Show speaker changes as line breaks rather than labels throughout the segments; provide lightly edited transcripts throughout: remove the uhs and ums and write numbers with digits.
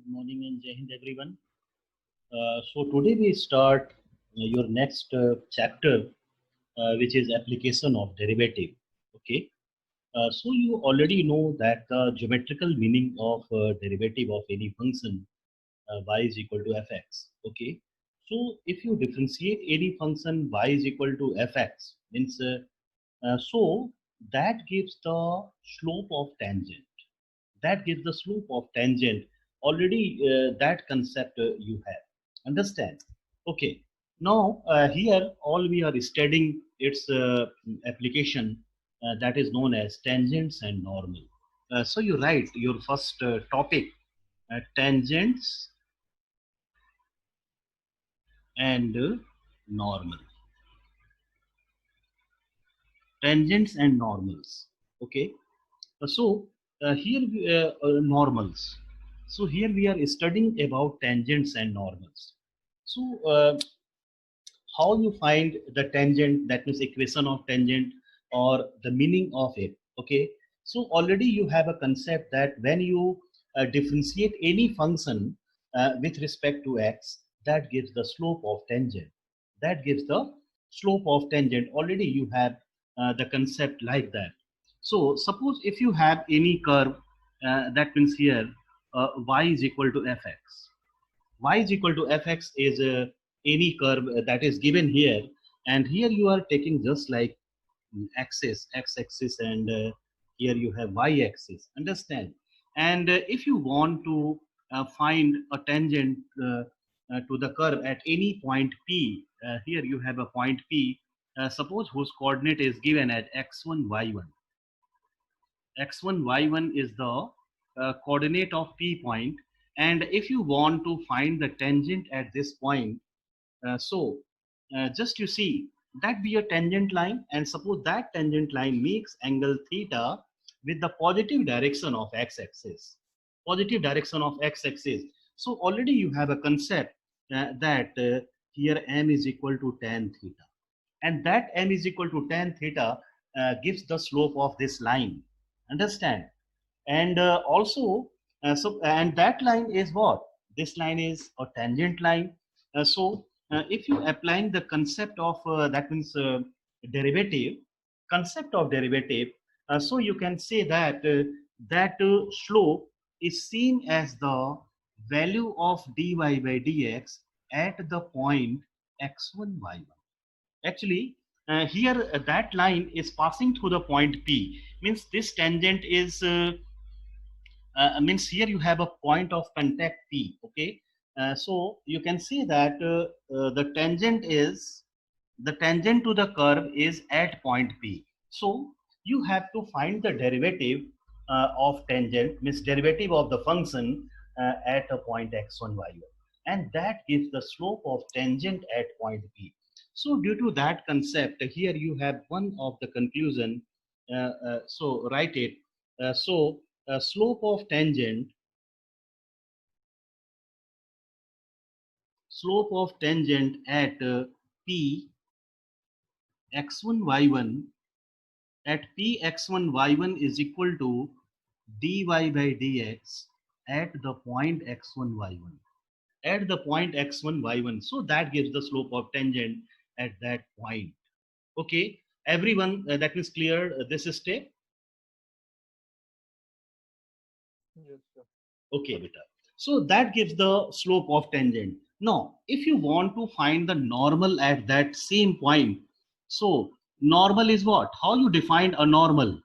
Morning and Jai Hind everyone. So today we start your next chapter, which is application of derivative. Okay. So you already know that the geometrical meaning of derivative of any function y is equal to fx. Okay. So if you differentiate any function y is equal to fx, means so that gives the slope of tangent. That gives the slope of tangent. Already that concept you have. Understand? Okay. Now here all we are studying its application that is known as tangents and normal. So you write your first topic, tangents and normal. Tangents and normals. Okay. So here normals. So here we are studying about tangents and normals. So how you find the tangent, that means equation of tangent or the meaning of it. Okay. So already you have a concept that when you differentiate any function with respect to x, that gives the slope of tangent. That gives the slope of tangent. Already you have the concept like that. So suppose if you have any curve, that means here y is equal to fx. Y is equal to fx is any curve that is given here, and here you are taking just like axis, x-axis, and here you have y-axis. Understand? And if you want to find a tangent to the curve at any point p, here you have a point p. Suppose whose coordinate is given at x1, y1. X1, y1 is the coordinate of P point. And if you want to find the tangent at this point, just you see that be a tangent line, and suppose that tangent line makes angle theta with the positive direction of x-axis. Positive direction of x-axis. So already you have a concept that here m is equal to tan theta, and that m is equal to tan theta gives the slope of this line. Understand? And also and that line is what? This line is a tangent line. If you applying the concept of that means derivative, concept of derivative, so you can say that slope is seen as the value of dy by dx at the point x1 y1. Actually here that line is passing through the point p, means this tangent is means here you have a point of contact p. Okay. So you can see that the tangent to the curve is at point p. So you have to find the derivative of tangent, means derivative of the function at a point x1 y1, and that gives the slope of tangent at point p. So due to that concept, here you have one of the conclusion. So write it. Slope of tangent, at p x1 y1, at p x1 y1 is equal to dy by dx at the point x1 y1, at the point x1 y1. So that gives the slope of tangent at that point. Okay, everyone, that is clear this step.
Yes, sir.
Okay, beta. So that gives the slope of tangent. Now, if you want to find the normal at that same point, so normal is what? How you define a normal?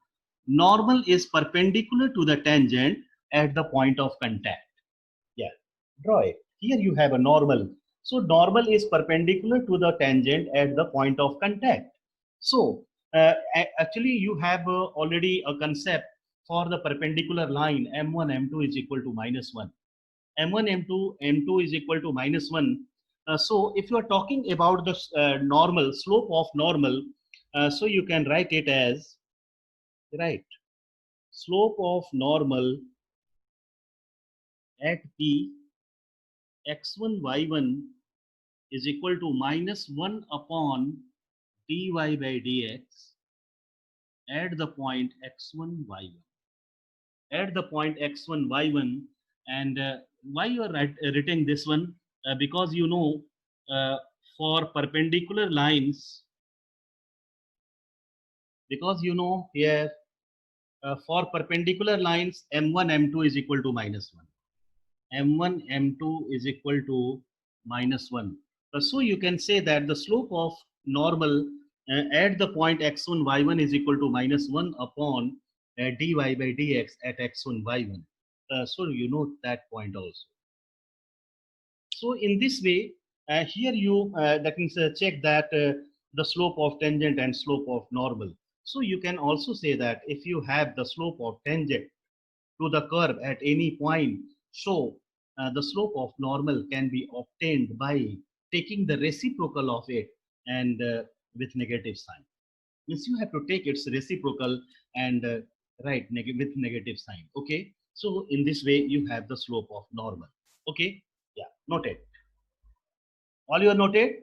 Normal is perpendicular to the tangent at the point of contact. Yeah, draw it. Here you have a normal. So normal is perpendicular to the tangent at the point of contact. So actually you have already a concept for the perpendicular line m1 m2 is equal to minus 1. m1 m2 is equal to minus 1. So if you are talking about the normal slope of normal, so you can write it as, right, slope of normal at p x1 y1 is equal to minus 1 upon dy by dx at the point x1 y1, at the point x1 y1. And why you are writing this one? Because you know, uh, for perpendicular lines, because you know here, for perpendicular lines, m1 m2 is equal to minus 1, m1 m2 is equal to minus 1. So you can say that the slope of normal at the point x1 y1 is equal to minus 1 upon dy by dx at x1 y1. So you know that point also. So in this way, here you that means check that the slope of tangent and slope of normal. So you can also say that if you have the slope of tangent to the curve at any point, so the slope of normal can be obtained by taking the reciprocal of it and with negative sign. Means you have to take its reciprocal and write with negative sign. Okay. So in this way, you have the slope of normal. Okay. Yeah. Noted. All you are noted?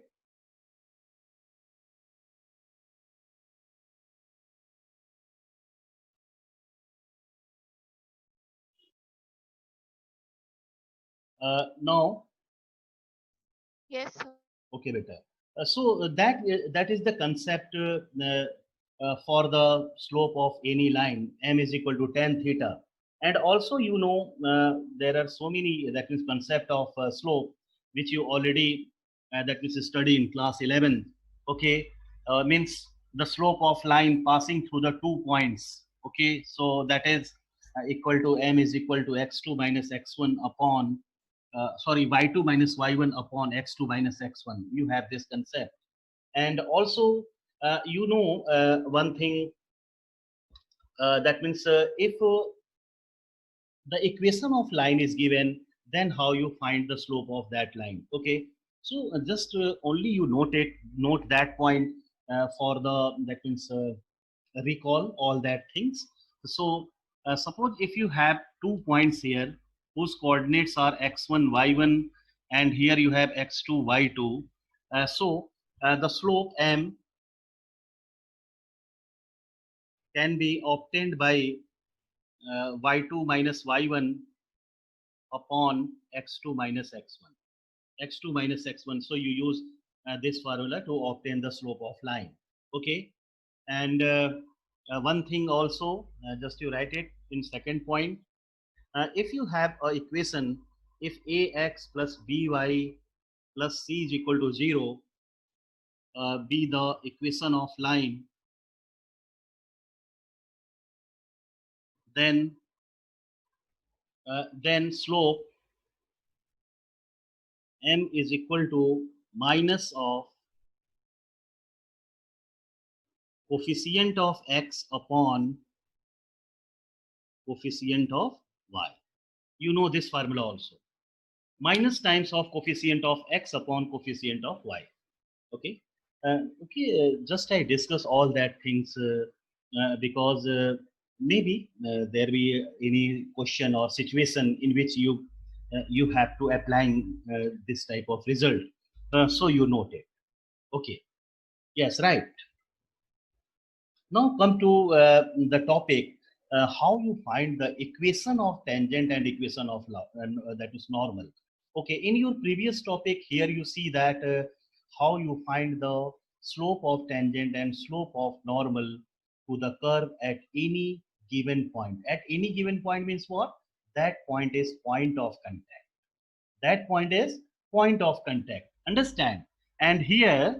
Now,
Yes, sir.
okay, better. That is the concept for the slope of any line. M is equal to tan theta, and also you know there are so many that means concept of slope which you already that means study in class 11. Okay, means the slope of line passing through the 2 points. Okay, so that is equal to M is equal to x2 minus x1 upon sorry, y2 minus y1 upon x2 minus x1. You have this concept. And also, you know one thing, that means if the equation of line is given, then how you find the slope of that line. Okay. So just only you note that point for the, that means recall all that things. So suppose if you have 2 points here whose coordinates are x1 y1 and here you have x2 y2, so the slope m can be obtained by y2 minus y1 upon x2 minus x1, x2 minus x1. So you use this formula to obtain the slope of line. Okay. And one thing also, just you write it in second point. If you have a equation, if ax plus by plus c is equal to 0 be the equation of line, then slope m is equal to minus of coefficient of x upon coefficient of y. You know this formula also. Minus times of coefficient of x upon coefficient of y. Okay. Okay. Just I discuss all that things because maybe there be any question or situation in which you have to applying this type of result. So you note it. Okay. Yes. Right. Now come to the topic, how you find the equation of tangent and equation of that is normal. Okay, in your previous topic here you see that how you find the slope of tangent and slope of normal to the curve at any given point. At any given point means what? That point is point of contact. That point is point of contact. Understand? And here,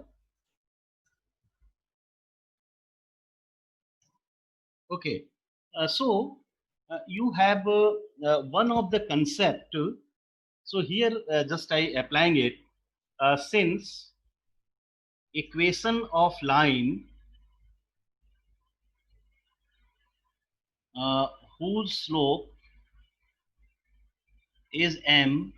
okay, you have one of the concept. So here, just I applying it, since equation of line uh, whose slope is m,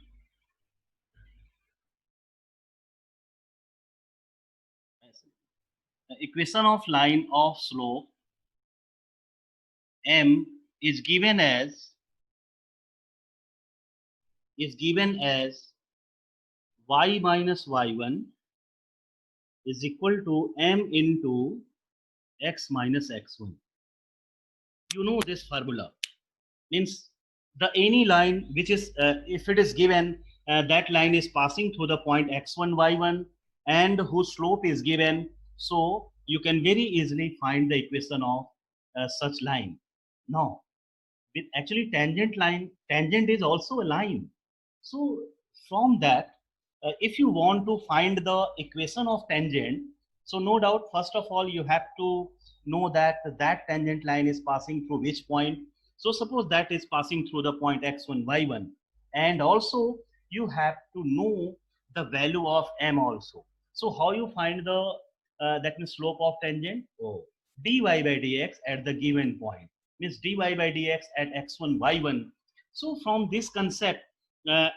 equation of line of slope m is given as y minus y1 is equal to m into x minus x1. You know this formula means the any line which is if it is given that line is passing through the point x1 y1 and whose slope is given, so you can very easily find the equation of such line. Now with actually tangent line, tangent is also a line, so from that if you want to find the equation of tangent, so no doubt first of all you have to know that that tangent line is passing through which point. So suppose that is passing through the point x1 y1, and also you have to know the value of m also. So how you find the that means slope of tangent? Oh, dy by dx at the given point means dy by dx at x1 y1. So from this concept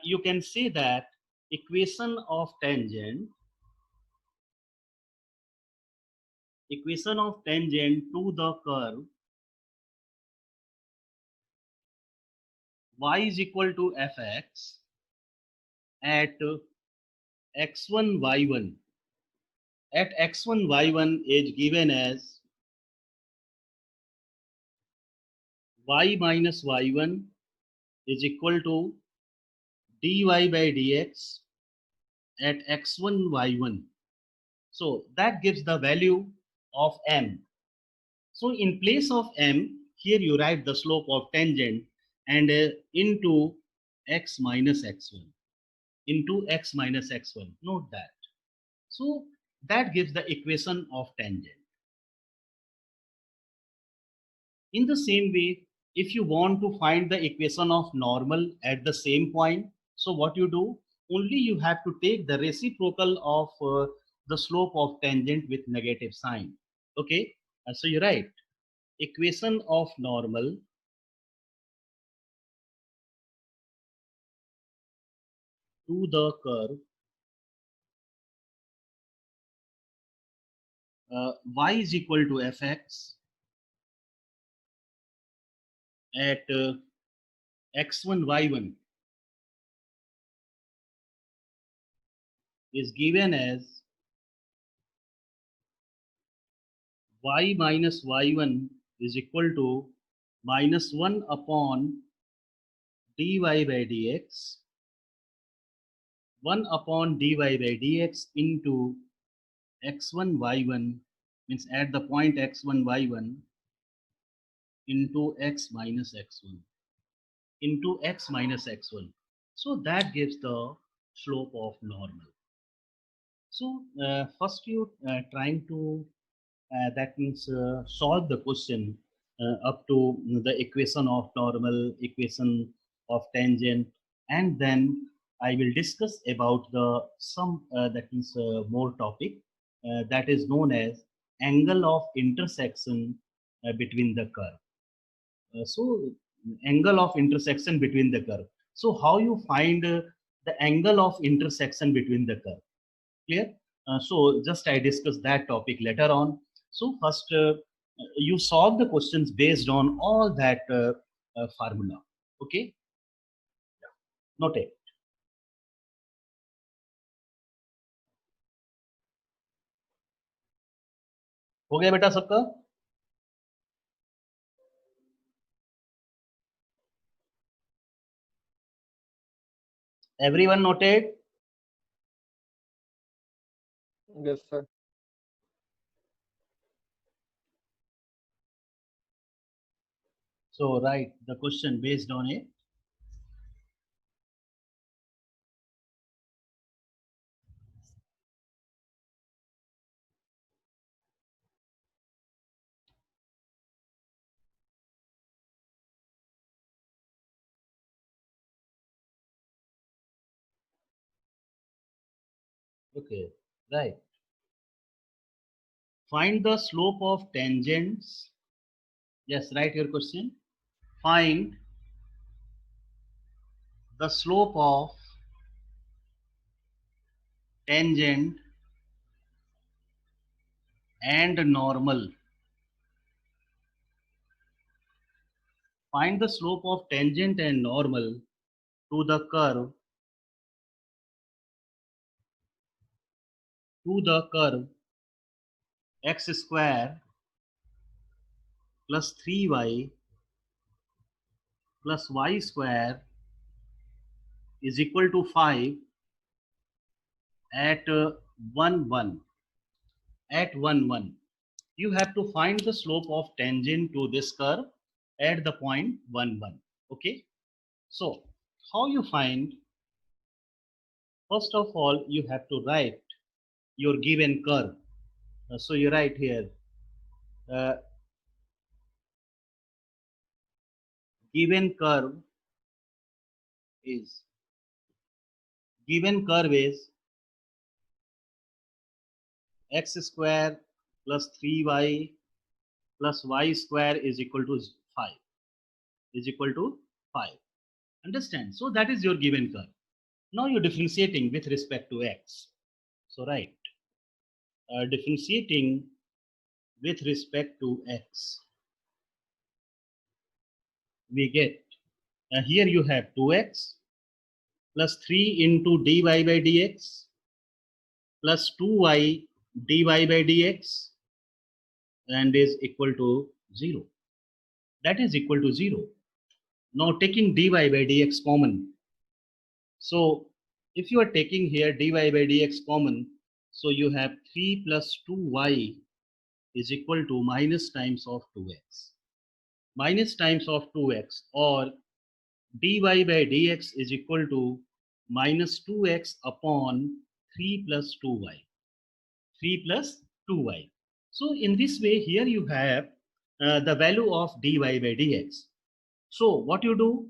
you can say that equation of tangent to the curve y is equal to fx at x1 y1. At x1 y1 is given as y minus y1 is equal to dy by dx at x1 y1. So that gives the value of m. So in place of m, here you write the slope of tangent and into x minus x1. Into x minus x1. Note that. So that gives the equation of tangent. In the same way, if you want to find the equation of normal at the same point, so what you do? Only you have to take the reciprocal of the slope of tangent with negative sign. Okay, so you write equation of normal to the curve y is equal to fx at x1 y1 is given as y minus y1 is equal to minus 1 upon dy by dx 1 upon dy by dx into x1 y1 means at the point x1 y1 into x minus x1 into x minus x1. So that gives the slope of normal. So first you trying to that means solve the question up to the equation of normal, equation of tangent, and then I will discuss about the some that means more topic that is known as angle of intersection between the curve. So angle of intersection between the curve. So how you find the angle of intersection between the curve? Clear? So just I discuss that topic later on. So first you solve the questions based on all that formula. Okay, note it. हो गया बेटा सबका? Everyone noted?
Yes, sir.
So write the question based on it. Okay, right. Find the slope of tangents. Yes, write your question. Find the slope of tangent and normal. Find the slope of tangent and normal to the curve x square plus 3y plus y square is equal to 5 at 1 1. At 1 1, you have to find the slope of tangent to this curve at the point 1 1. Okay, so how you find? First of all, you have to write your given curve. So you write here uh, given curve is x square plus 3y plus y square is equal to 5 is equal to 5. Understand? So that is your given curve. Now you're differentiating with respect to x. So right, differentiating with respect to x, we get here you have 2x plus 3 into dy by dx plus 2y dy by dx and is equal to 0. That is equal to 0. Now taking dy by dx common. So if you are taking here dy by dx common, so you have 3 plus 2y is equal to minus times of 2x. Minus times of 2x, or dy by dx is equal to minus 2x upon 3 plus 2y. 3 plus 2y. So in this way, here you have the value of dy by dx. So what you do,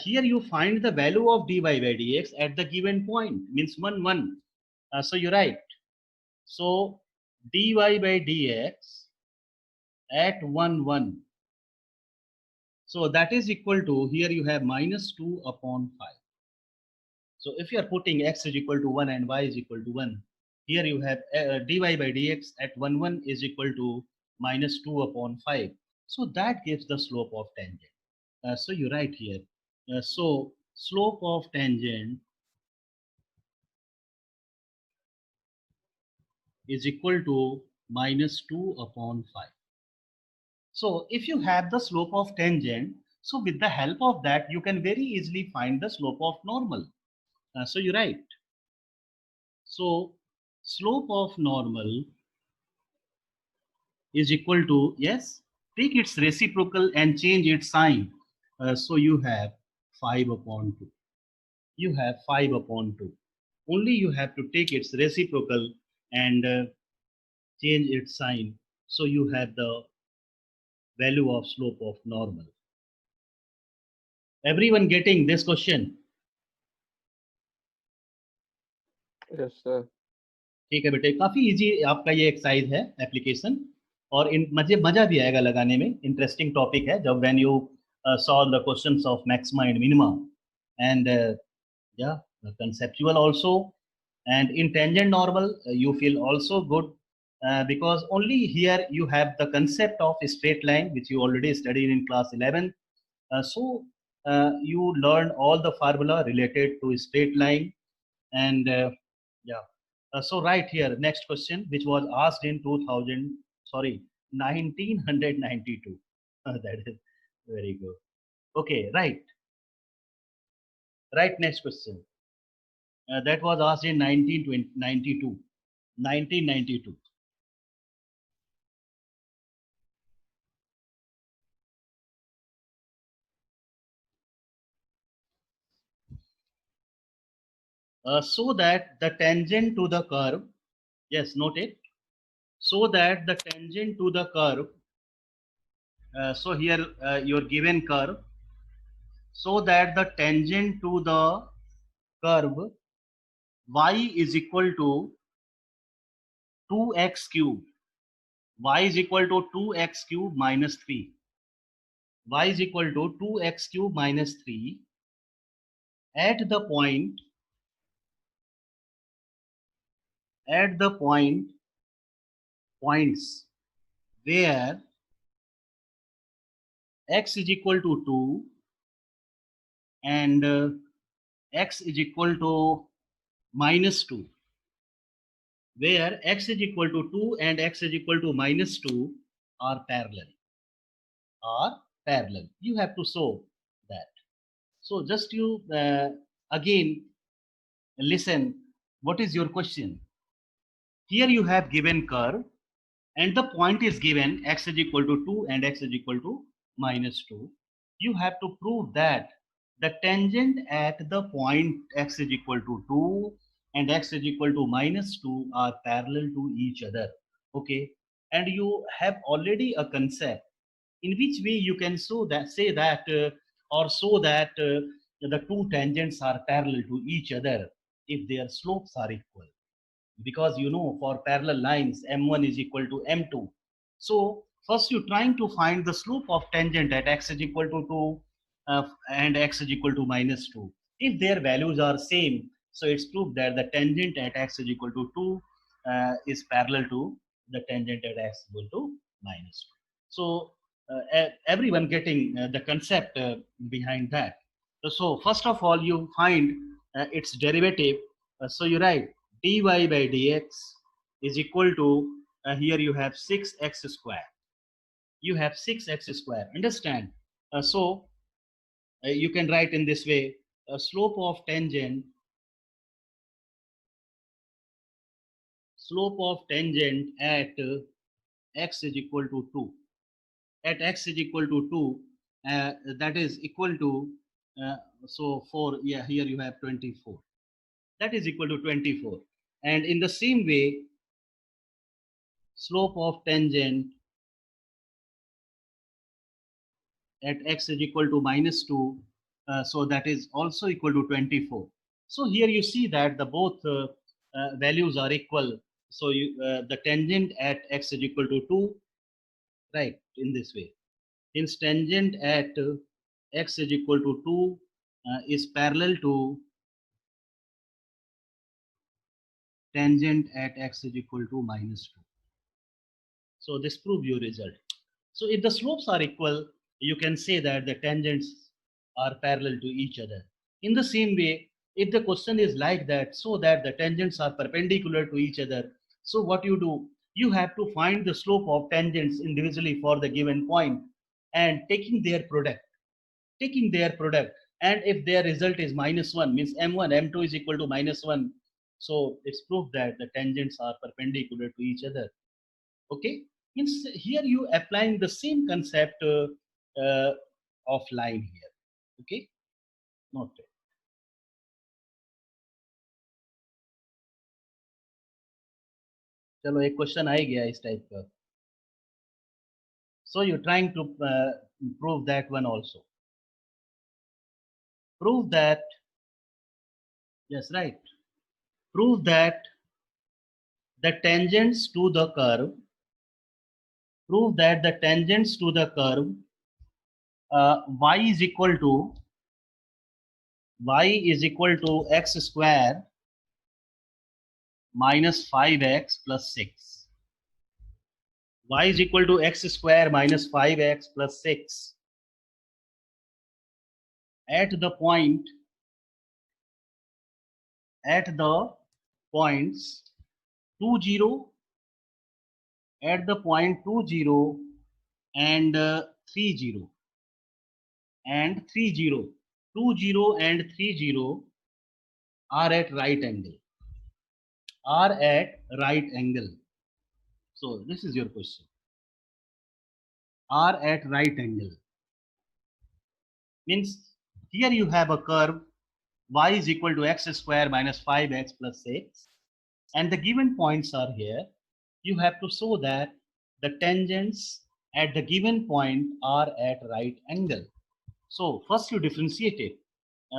here you find the value of dy by dx at the given point, means 1 1. So you write, so dy by dx at 1 1. So that is equal to, here you have minus 2 upon 5. So if you are putting x is equal to 1 and y is equal to 1, here you have dy by dx at 1 1 is equal to minus 2 upon 5. So that gives the slope of tangent. So you write here, so slope of tangent is equal to minus 2 upon 5. So if you have the slope of tangent, so with the help of that, you can very easily find the slope of normal. So you write, so slope of normal is equal to, yes, take its reciprocal and change its sign. So you have 5 upon 2. You have 5 upon 2. Only you have to take its reciprocal and change its sign. So you have the value of slope of normal. Everyone getting this question?
Yes, sir.
ठीक है बेटे, काफी easy आपका ये exercise है application, और मजा भी आएगा लगाने में. इंटरेस्टिंग टॉपिक है जब when you solve the questions of maxima and minima, and या conceptual also, and in tangent normal you feel also good, because only here you have the concept of a straight line which you already studied in class 11. So you learn all the formula related to a straight line, and yeah. So right here, next question, which was asked in 1992. That is very good. Okay, right. Right, next question. That was asked in 1992. 1992. So that the tangent to the curve, yes, note it. So that the tangent to the curve, so here your given curve, so that the tangent to the curve y is equal to 2x cube. Y is equal to 2x cube minus 3. Y is equal to 2x cube minus 3 at the points where x is equal to 2 and x is equal to minus 2, where x is equal to 2 and x is equal to minus 2 are parallel. You have to show that. So just you again listen. What is your question? Here you have given curve and the point is given x is equal to 2 and x is equal to minus 2. You have to prove that the tangent at the point x is equal to 2 and x is equal to minus 2 are parallel to each other. Okay, and you have already a concept in which way you can show that, say that or show that the two tangents are parallel to each other if their slopes are equal, because you know for parallel lines m1 is equal to m2. So first you're trying to find the slope of tangent at x is equal to 2 and x is equal to minus 2. If their values are same, so it's proved that the tangent at x is equal to 2 is parallel to the tangent at x is equal to minus 2. So everyone getting the concept behind that. So first of all you find its derivative. So you write dy by dx is equal to, here you have 6x square. You have 6x square. Understand? So you can write in this way: slope of tangent at x is equal to 2. At x is equal to 2, that is equal to so 4. Yeah, here you have 24. That is equal to 24. And in the same way, slope of tangent at x is equal to minus 2, so that is also equal to 24. So here you see that the both values are equal. So the tangent at x is equal to 2, right, in this way. Hence tangent at x is equal to 2 is parallel to tangent at x is equal to minus 2. So this proves your result. So if the slopes are equal, you can say that the tangents are parallel to each other. In the same way, if the question is like that, so that the tangents are perpendicular to each other, so what you do, you have to find the slope of tangents individually for the given point and taking their product. And if their result is minus 1, means m1, m2 is equal to minus 1. So it's proof that the tangents are perpendicular to each other. Okay, means here you applying the same concept of line here. Okay, noted. चलो एक question आ ही गया इस type का. So you're trying to prove that one also. Prove that, yes, right. Prove that the tangents to the curve. Prove that the tangents to the curve y is equal to x square minus 5x plus 6. Y is equal to x square minus 5x plus 6 at the points 2, 0, at the point 2, 0 and 3, 0 and 3, 0. 2, 0 and 3, 0 are at right angle. So this is your question. Are at right angle. Means here you have a curve y is equal to x square minus 5x plus 6 and the given points are here. You have to show that the tangents at the given point are at right angle. So first you differentiate it.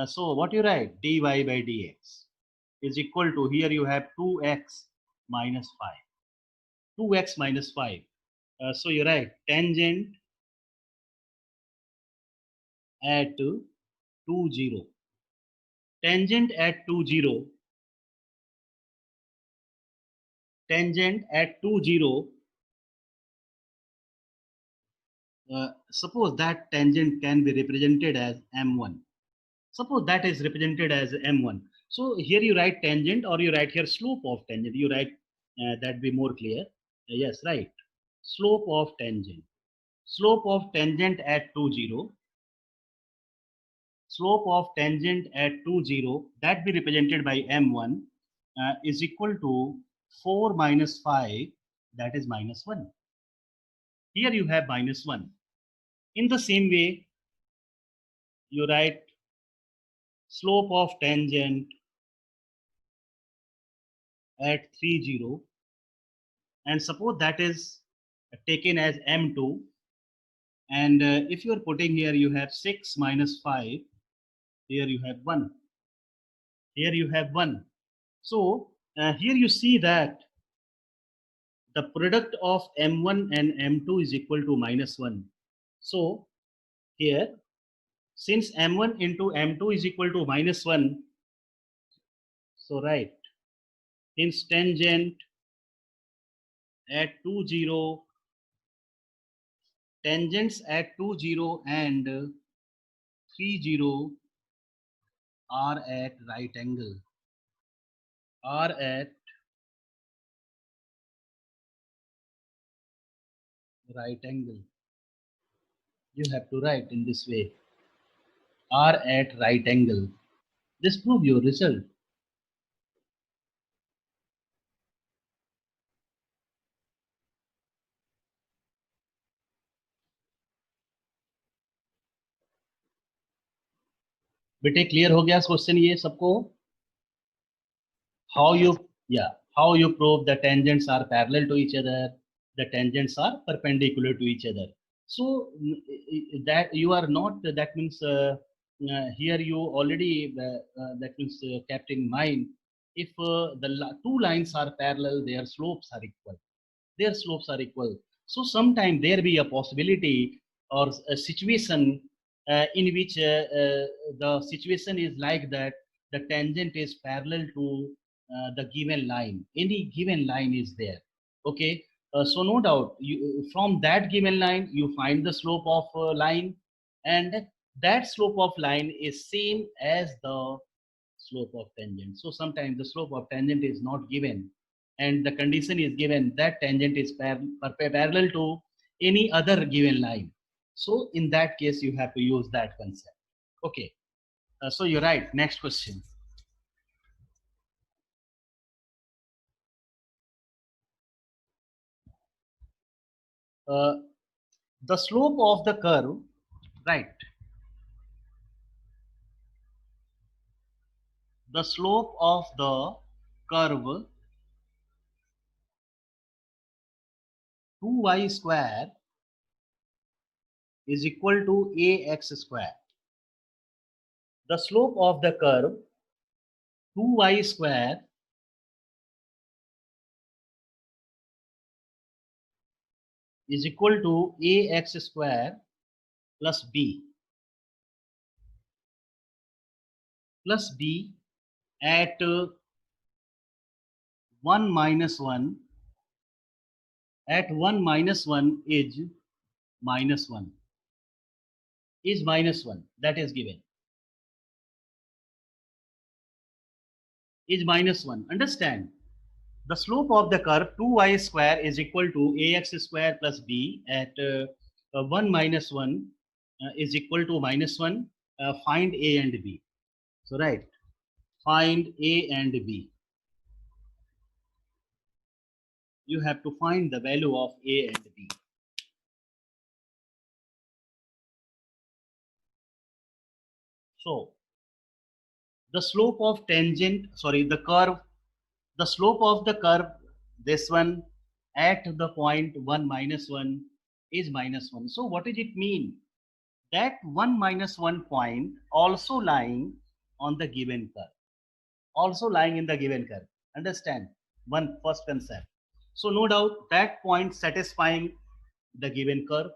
So what you write? Dy by dx is equal to, here you have 2x minus 5. 2x minus 5. So you write tangent at 2, 0. Tangent at 2, 0. Tangent at 2, 0. Suppose that tangent can be represented as m1. Suppose that is represented as m1. So here you write tangent or you write here slope of tangent. You write that be more clear. Yes, right. Slope of tangent. Slope of tangent at 2, 0. slope of tangent at 2, 0, that be represented by m1 is equal to 4 minus 5, that is minus 1. Here you have minus 1. In the same way, you write slope of tangent at 3, 0, and suppose that is taken as m2, and if you are putting here, you have 6 minus 5, here you have 1, here you have 1. So here you see that the product of m1 and m2 is equal to minus 1. So here, since m1 into m2 is equal to minus 1, so right, hence tangent at 2, 0, tangents at 2, 0 and 3, 0 are at right angle, are at right angle. You have to write in this way, are at right angle. This prove your result. बेटे clear हो गया question ये सबको? How you, yeah, how you prove the tangents are parallel to each other, the tangents are perpendicular to each other. So that you are not, that means here you already that means kept in mind, if two lines are parallel, their slopes are equal, their slopes are equal. So sometime there be a possibility or a situation in which the situation is like that the tangent is parallel to the given line. Any given line is there. Okay. So no doubt, from that given line, you find the slope of line, and that slope of line is same as the slope of tangent. So sometimes the slope of tangent is not given, and the condition is given that tangent is parallel to any other given line. So in that case, you have to use that concept. Okay. So you're right. Next question. The slope of the curve, right? The slope of the curve 2y square is equal to ax square. The slope of the curve 2y square is equal to ax square plus b at 1 minus 1, at 1 minus 1 is minus 1, is minus 1, that is given, is minus 1. Understand, the slope of the curve 2y square is equal to ax square plus b at 1 minus 1 is equal to minus 1. Find a and b. So right, find a and b. You have to find the value of a and b. So the slope of tangent, sorry, the curve, the slope of the curve, this one at the point 1 minus 1 is minus 1. So what does it mean? That 1 minus 1 point also lying on the given curve, also lying in the given curve. Understand? One first concept. So no doubt that point satisfying the given curve.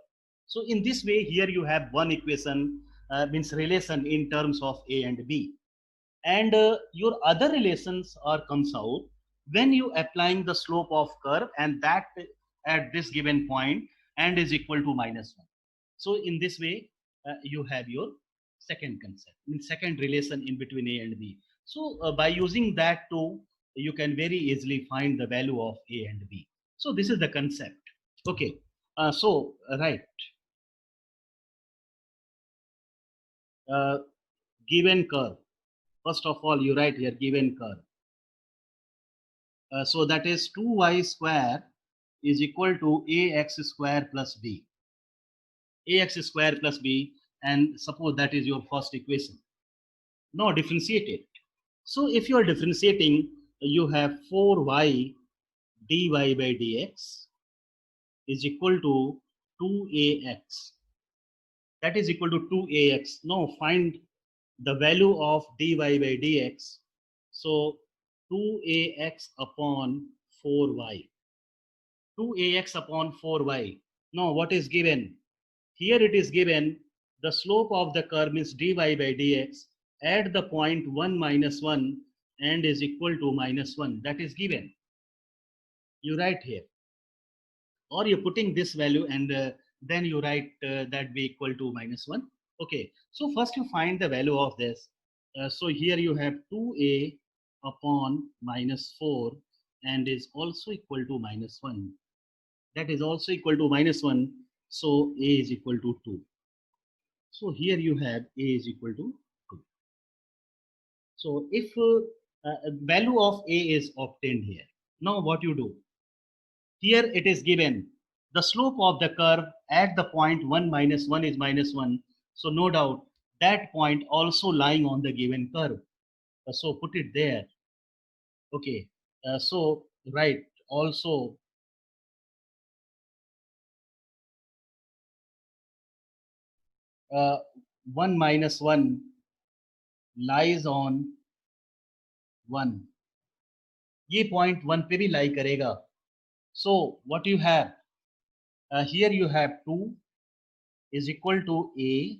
So in this way, here you have one equation, means relation in terms of a and b, and your other relations are comes out when you applying the slope of curve, and that at this given point and is equal to minus 1. So in this way, you have your second concept, means second relation in between a and b. So by using that too, you can very easily find the value of a and b. So this is the concept. Okay. Right. given curve. First of all, you write here given curve. So that is 2y square is equal to ax square plus b. Ax square plus b, and suppose that is your first equation. Now differentiate it. So if you are differentiating, you have 4y dy by dx is equal to 2ax. That is equal to 2ax. Now find the value of dy by dx. So 2ax upon 4y. 2ax upon 4y. Now what is given? Here it is given the slope of the curve is dy by dx at the point 1 minus 1 and is equal to minus 1. That is given. You write here. Or you're putting this value and then you write that be equal to minus 1. Okay, so first you find the value of this. So here you have 2a upon minus 4 and is also equal to minus 1. That is also equal to minus 1. So a is equal to 2. So here you have a is equal to 2. So if value of a is obtained here, now what you do? Here it is given the slope of the curve at the point 1 minus 1 is minus 1. So no doubt that point also lying on the given curve. So put it there. Okay. So right also 1 minus 1 lies on 1. ये point 1 पे भी lie करेगा. So what you have? Here you have 2 is equal to a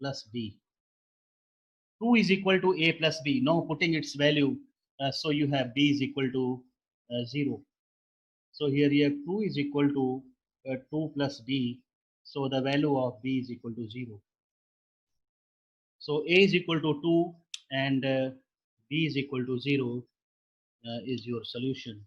plus b. 2 is equal to a plus b. Now putting its value, so you have b is equal to 0. So here you have 2 is equal to 2 plus b. So the value of b is equal to 0. So a is equal to 2 and b is equal to 0 is your solution.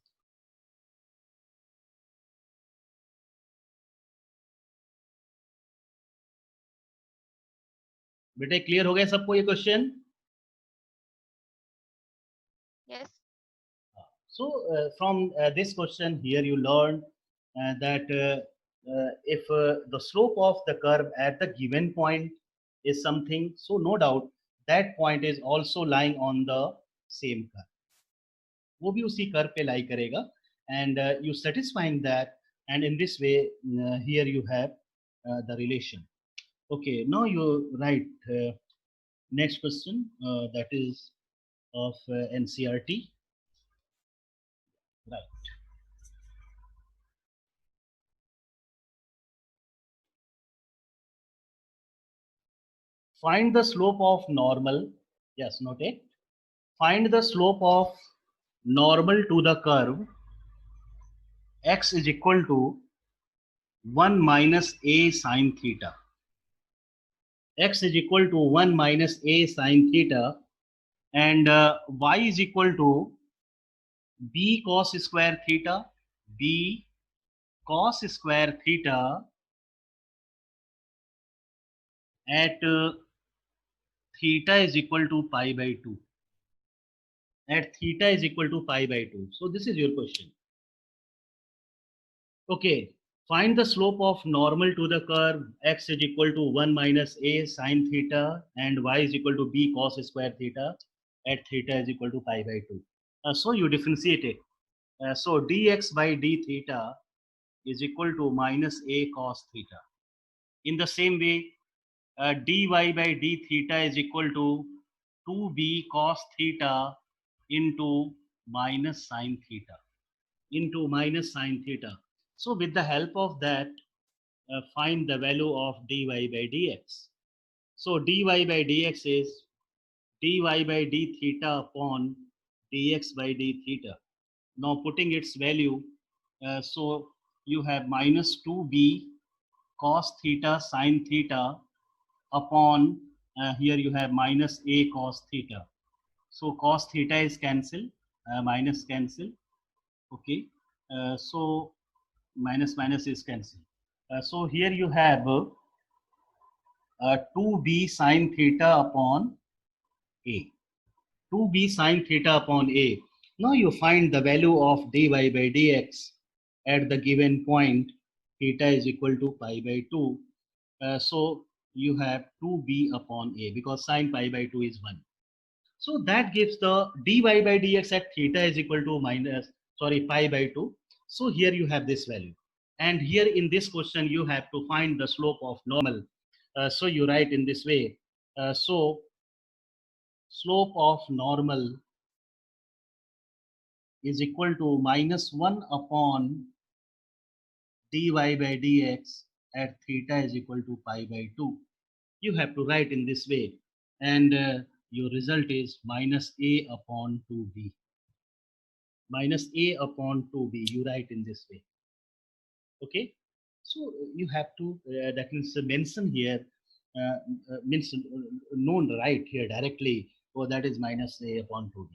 बेटे clear हो गया सबको ये question?
Yes.
So from this question here you learn that if the slope of the curve at the given point is something, so no doubt that point is also lying on the same curve. वो भी उसी curve पे lie करेगा, and you satisfying that, and in this way here you have the relation. Okay, now you write next question that is of NCERT. Right. Find the slope of normal. Yes, note it. Find the slope of normal to the curve x is equal to 1 minus a sine theta. X is equal to 1 minus a sine theta, and y is equal to b cos square theta. B cos square theta at theta is equal to pi by 2. At theta is equal to pi by 2. So this is your question. Okay, find the slope of normal to the curve x is equal to 1 minus a sine theta and y is equal to b cos square theta at theta is equal to pi by 2. So you differentiate it. So dx by d theta is equal to minus a cos theta. In the same way, dy by d theta is equal to 2b cos theta into minus sine theta. Into minus sine theta. So with the help of that, find the value of dy by dx. So dy by dx is dy by d theta upon dx by d theta. Now putting its value, so you have minus 2b cos theta sine theta upon, here you have minus a cos theta. So cos theta is cancelled, minus cancel. Okay, so minus minus is cancelled. So here you have 2b sine theta upon A. 2b sine theta upon A. Now you find the value of dy by dx at the given point. Theta is equal to pi by 2. So you have 2b upon A because sine pi by 2 is 1. So that gives the dy by dx at theta is equal to pi by 2. So here you have this value. And here in this question, you have to find the slope of normal. So you write in this way. So slope of normal is equal to minus 1 upon dy by dx at theta is equal to pi by 2. You have to write in this way. And your result is minus a upon 2b. Minus a upon 2b, you write in this way. Okay, so you have to that means mention here means known right here directly. So that is minus a upon 2b.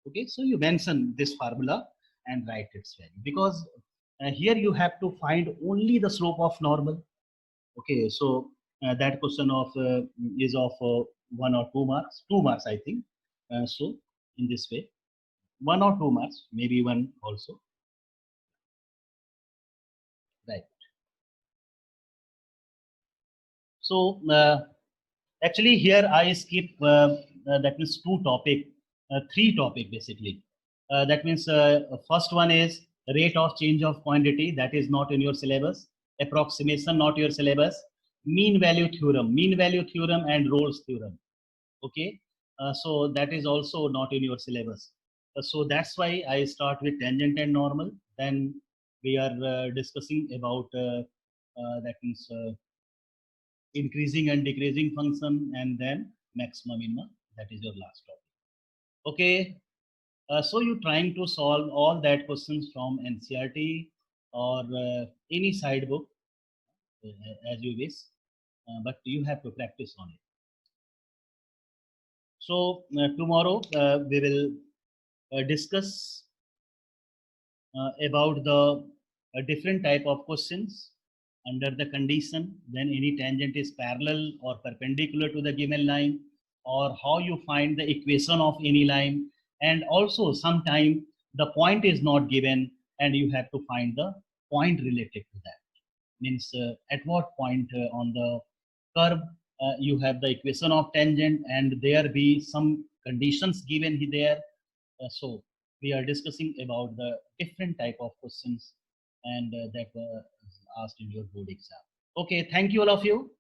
Okay, so you mention this formula and write its value because here you have to find only the slope of normal. Okay, so that question of is of 1 or 2 marks, 2 marks I think. So in this way, 1 or 2 marks, maybe 1 also. Right. So actually here I skip that means three topic basically. That means first one is rate of change of quantity, that is not in your syllabus. Approximation, not your syllabus. Mean value theorem and Rolle's theorem. Okay, so that is also not in your syllabus. So that's why I start with tangent and normal. Then we are discussing about that means increasing and decreasing function, and then maximum minima. That is your last topic. Okay, so you're trying to solve all that questions from NCERT or any side book as you wish, but you have to practice on it. So tomorrow we will discuss about the different type of questions under the condition when any tangent is parallel or perpendicular to the given line, or how you find the equation of any line, and also sometime the point is not given and you have to find the point related to that. Means at what point on the curve you have the equation of tangent and there be some conditions given there. So we are discussing about the different type of questions and that were asked in your board exam. Okay, thank you all of you.